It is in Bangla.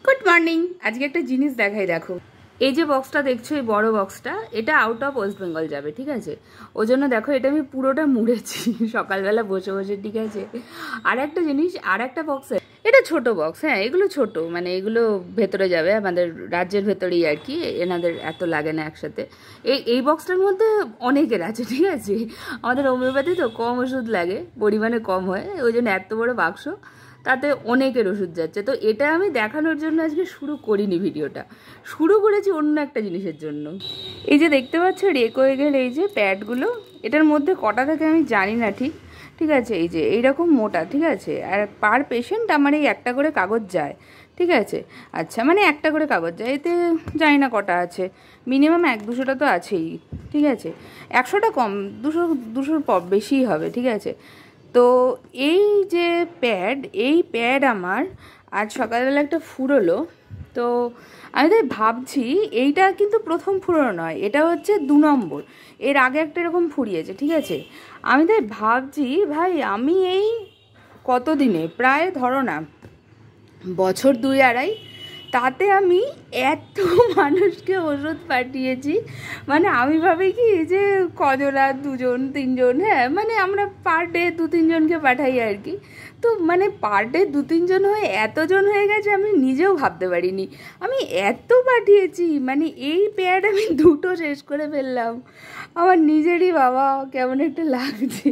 Good morning. আজকে একটা জিনিস দেখাই, দেখো এই যে বক্সটা দেখছো, এই বড় বক্সটা, এটা আউট অফ ওয়েস্ট বেঙ্গল যাবে, ঠিক আছে? ওই জন্য দেখো এটা আমি পুরোটা মুড়েছি সকালবেলা বসে বসে, ঠিক আছে? আর একটা জিনিস, আর একটা বক্সে, এটা ছোট বক্স, হ্যাঁ এগুলো ছোট, মানে এগুলো ভেতরে যাবে আমাদের রাজ্যের ভেতরেই আর কি, এনাদের এত লাগে না একসাথে। এই বক্সটার মধ্যে অনেকের আছে, ঠিক আছে? আমাদের হোমিওপ্যাথি তো কম ওষুধ লাগে, পরিমাণে কম হয়, ওই জন্য এত বড় বাক্স, তাতে অনেকের ওষুধ যাচ্ছে। তো এটা আমি দেখানোর জন্য আজকে শুরু করিনি ভিডিওটা, শুরু করেছি অন্য একটা জিনিসের জন্য। এই যে দেখতে পাচ্ছ রেকোয়েগের এই যে প্যাডগুলো, এটার মধ্যে কটা থাকে আমি জানি না ঠিক, ঠিক আছে? এই যে এইরকম মোটা, ঠিক আছে? আর পার পেশেন্ট আমার এই একটা করে কাগজ যায়, ঠিক আছে? আচ্ছা, মানে একটা করে কাগজ যায়, এতে জানি না কটা আছে, মিনিমাম 100-200টা তো আছেই, ঠিক আছে? 100টা কম, 200-200 বেশিই হবে, ঠিক আছে? তো এই যে প্যাড, এই প্যাড আমার আজ সকালবেলা একটা ফুরোলো। তো আমি তাই ভাবছি, এইটা কিন্তু প্রথম ফুরোনো নয়, এটা হচ্ছে 2 নম্বর। এর আগে একটা এরকম ফুরিয়েছে, ঠিক আছে? আমি তাই ভাবছি ভাই, আমি এই কতদিনে, প্রায় ধরো না বছর 2-2.5, তাতে আমি এত মানুষকে ওষুধ পাঠিয়েছি। মানে আমি ভাবি কি যে কজনা, 2-3 জন, হ্যাঁ মানে আমরা পার ডে 2-3 জনকে পাঠাই আর কি। তো মানে পার ডে 2-3 জন হয়ে এতজন হয়ে গেছে, আমি নিজেও ভাবতে পারিনি আমি এত পাঠিয়েছি। মানে এই প্যাড আমি 2টো শেষ করে ফেললাম, আমার নিজেরই বাবা কেমন একটা লাগছে।